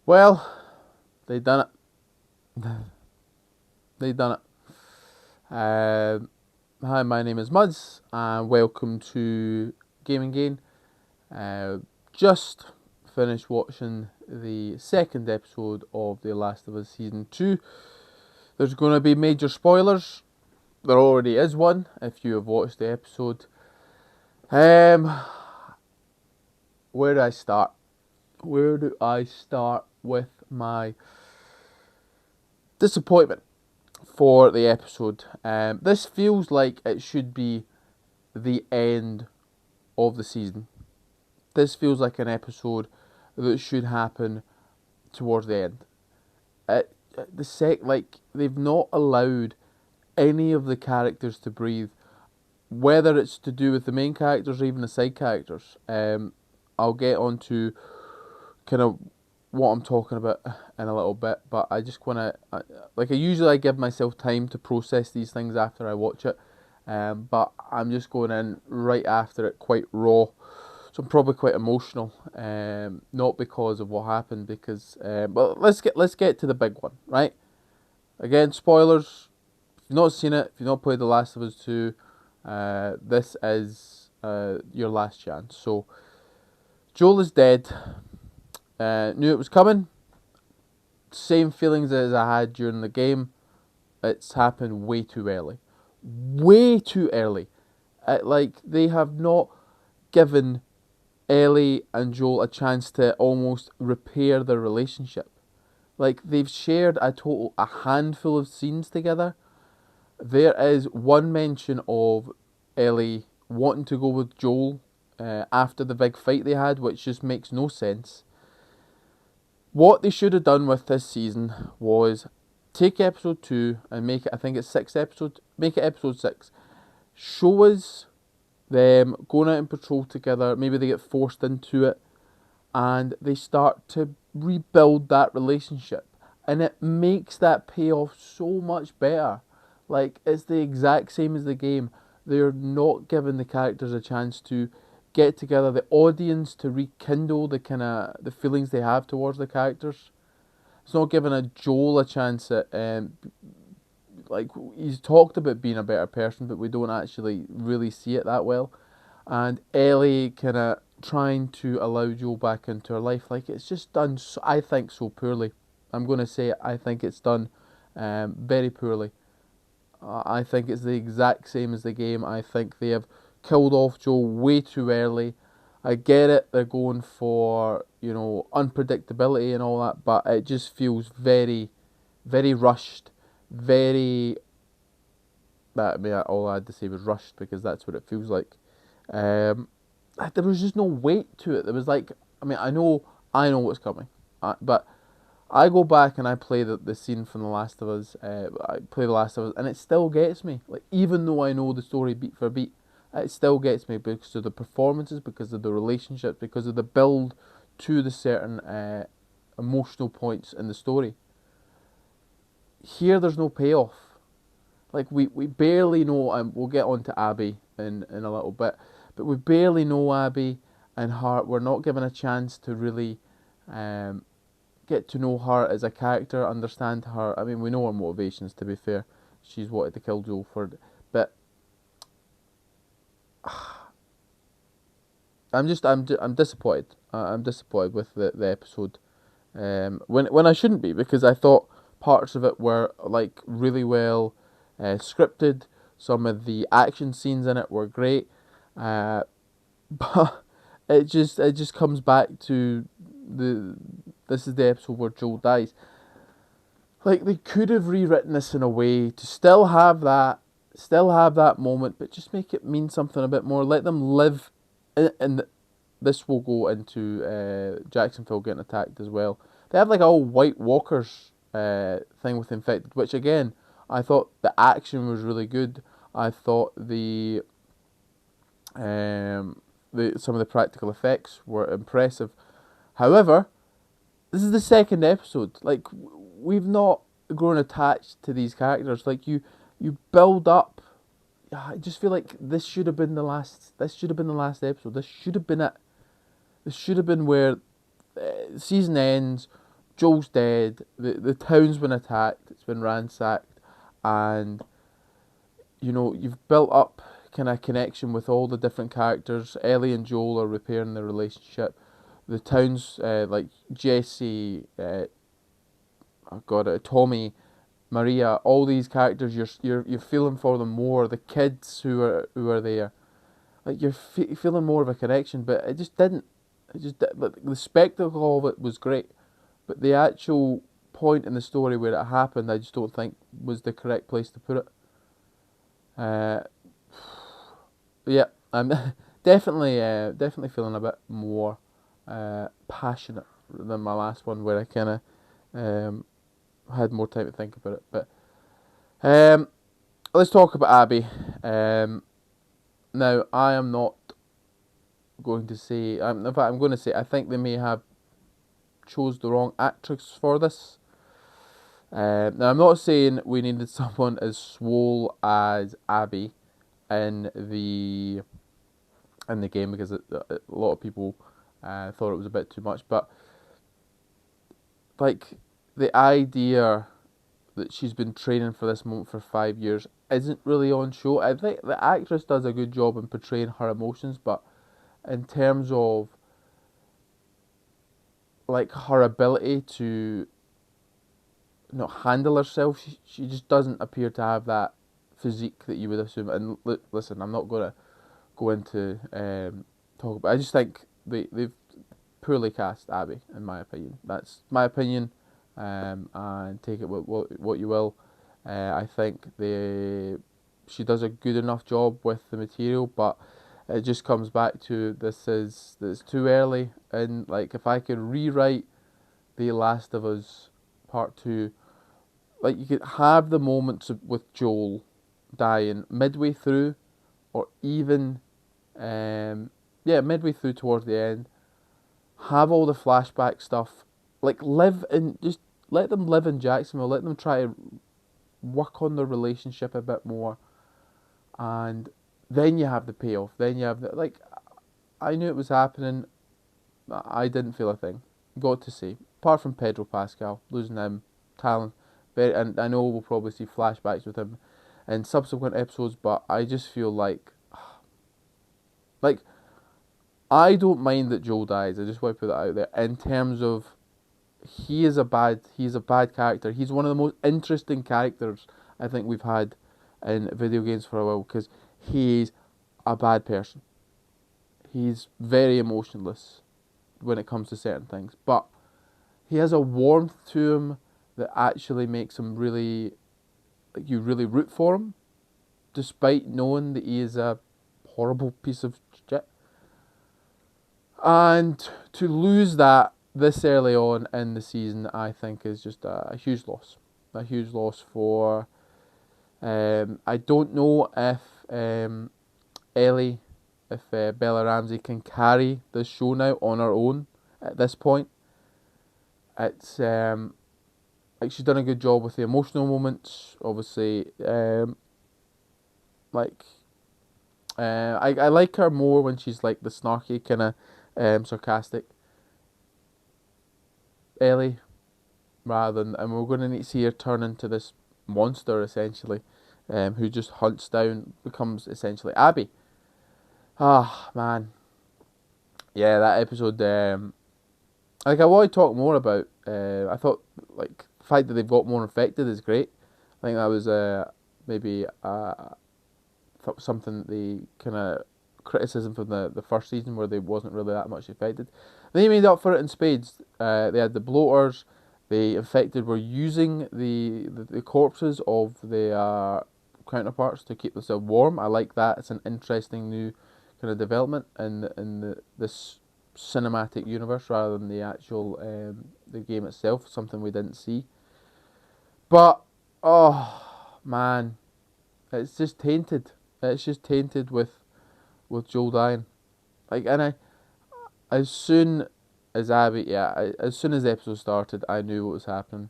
Well, they done it. They done it. Hi, my name is Muzz, and welcome to Gaming Gain. Uh, just finished watching the second episode of The Last of Us Season 2. There's going to be major spoilers. There already is one, if you have watched the episode. Um, where do I start? Where do I start with my disappointment for the episode? This feels like it should be the end of the season. This feels like an episode that should happen towards the end. They've not allowed any of the characters to breathe, whether it's to do with the main characters or even the side characters. I'll get on to kind of what I'm talking about in a little bit, but I just want to, I give myself time to process these things after I watch it, but I'm just going in right after it quite raw, so I'm probably quite emotional, not because of what happened, but let's get to the big one, right? Again, spoilers. If you've not seen it, if you've not played The Last of Us 2, this is your last chance. So Joel is dead. Knew it was coming. Same feelings as I had during the game. It's happened way too early. Way too early. They have not given Ellie and Joel a chance to almost repair their relationship. Like, they've shared a handful of scenes together. There is one mention of Ellie wanting to go with Joel after the big fight they had, which just makes no sense. What they should have done with this season was take episode 2 and make it, I think it's 6 episodes, make it episode 6. Show us them going out on patrol together, maybe they get forced into it, and they start to rebuild that relationship. And it makes that payoff so much better. Like, it's the exact same as the game. They're not giving the characters a chance to get together, the audience to rekindle the feelings they have towards the characters. It's not giving a Joel a chance at like, he's talked about being a better person, but we don't actually really see it that well. And Ellie kind of trying to allow Joel back into her life, like, it's just done. I think so poorly. I'm going to say it. I think it's done very poorly. I think it's the exact same as the game. I think they have killed off Joel way too early. I get it, they're going for, unpredictability and all that, but it just feels very, very rushed. Very. All I had to say was rushed because that's what it feels like. Um, there was just no weight to it. There was like, I know what's coming, but I go back and I play the scene from The Last of Us. I play The Last of Us, and it still gets me. Like, even though I know the story beat for beat, it still gets me because of the performances, because of the relationships, because of the build to the certain emotional points in the story. Here, there's no payoff. Like, we barely know, and we'll get on to Abby in a little bit, but we barely know Abby and her. We're not given a chance to really get to know her as a character, understand her. I mean, we know her motivations, to be fair. She's wanted to kill Joel for it. But I'm disappointed. I'm disappointed with the episode. When I shouldn't be, because I thought parts of it were, like, really well scripted. Some of the action scenes in it were great, but it just comes back to the this is the episode where Joel dies. Like, they could have rewritten this in a way to still have that moment, but just make it mean something a bit more. Let them live, and this will go into Jacksonville getting attacked as well. They have like a whole White Walkers thing with infected, which again I thought the action was really good. I thought some of the practical effects were impressive. However, this is the second episode. Like, we've not grown attached to these characters. Like, you build up. I just feel like this should have been the last. This should have been the last episode. This should have been it. This should have been where season ends. Joel's dead. The town's been attacked. It's been ransacked, and you've built up kind of connection with all the different characters. Ellie and Joel are repairing their relationship. The town's like Jesse, Tommy, Maria, all these characters. You're feeling for them more. The kids who are there, like you're feeling more of a connection. But it just didn't. Like, the spectacle of it was great, but the actual point in the story where it happened, I just don't think was the correct place to put it. Uh, yeah, I'm definitely feeling a bit more passionate than my last one, where I kind of had more time to think about it. But let's talk about Abby. Now, I am not going to say. In fact, I'm going to say I think they may have chose the wrong actress for this. Now, I'm not saying we needed someone as swole as Abby in the game, because a lot of people thought it was a bit too much. But like, the idea that she's been training for this moment for 5 years isn't really on show. I think the actress does a good job in portraying her emotions, but in terms of like her ability to not handle herself, she just doesn't appear to have that physique that you would assume. And listen, I'm not going to go into talk about. I just think they've poorly cast Abby, in my opinion. That's my opinion, and take it what you will. I think she does a good enough job with the material, but it just comes back to this too early. And like, if I could rewrite The Last of Us Part 2, like, you could have the moments with Joel dying midway through, or even midway through towards the end. Have all the flashback stuff, like, just let them live in Jacksonville. Let them try to work on their relationship a bit more, and then you have the payoff. Then you have I knew it was happening. I didn't feel a thing. Got to say, apart from Pedro Pascal, losing him, talent, and I know we'll probably see flashbacks with him in subsequent episodes, but I just feel like I don't mind that Joel dies. I just want to put that out there. In terms of, he's a bad character. He's one of the most interesting characters I think we've had in video games for a while, because he's a bad person. He's very emotionless when it comes to certain things, but he has a warmth to him that actually makes him really, like, you really root for him, despite knowing that he is a horrible piece of shit. And to lose that this early on in the season, I think, is just a huge loss. A huge loss for. I don't know if Ellie, if Bella Ramsey can carry the show now on her own at this point. It's like, she's done a good job with the emotional moments. Obviously, I like her more when she's like the snarky kind of sarcastic Ellie, rather than, and we're going to need to see her turn into this monster essentially, who just hunts down, becomes essentially Abby. Ah, man, yeah, that episode. Like, I want to talk more about. I thought, like, the fact that they've got more infected is great. I think that was maybe something the kind of criticism from the first season, where they wasn't really that much affected. They made up for it in spades. They had the bloaters. The infected were using the corpses of their counterparts to keep themselves warm. I like that. It's an interesting new kind of development in this cinematic universe, rather than the actual the game itself. Something we didn't see. But oh man, it's just tainted. It's just tainted with Joel dying. Like, and as soon as as soon as the episode started, I knew what was happening.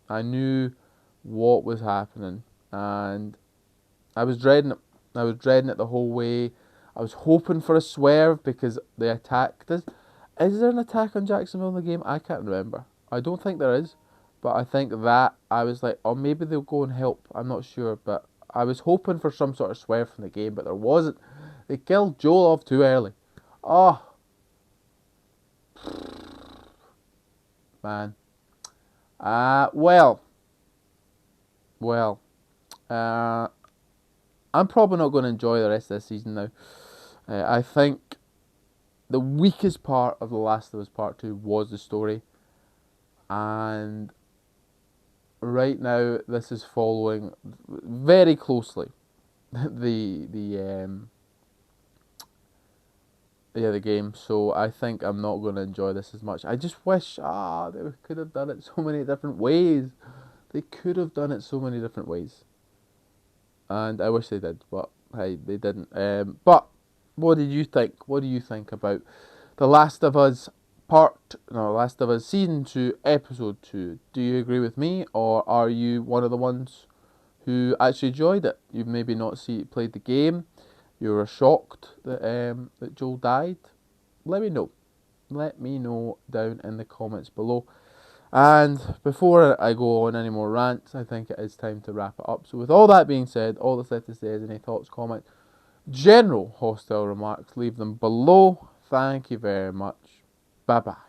I knew what was happening, and I was dreading it. I was dreading it the whole way. I was hoping for a swerve, because the attack. Is there an attack on Jacksonville in the game? I can't remember. I don't think there is, but I think that I was like, oh, maybe they'll go and help. I'm not sure, but I was hoping for some sort of swerve from the game, but there wasn't. They killed Joel off too early. Oh, man. Well, well. Uh, I'm probably not going to enjoy the rest of this season now. I think the weakest part of The Last of Us Part 2 was the story. And right now, this is following very closely the the game. So I think I'm not going to enjoy this as much. I just wish they could have done it so many different ways. They could have done it so many different ways, and I wish they did, but hey, they didn't. But what did you think? What do you think about The Last of Us Last of Us Season 2, Episode 2? Do you agree with me, or are you one of the ones who actually enjoyed it? You've maybe not played the game. You were shocked that Joel died. Let me know. Let me know down in the comments below. And before I go on any more rants, I think it is time to wrap it up. So with all that being said, all that's left to say is any thoughts, comments, general hostile remarks, leave them below. Thank you very much. Bye bye.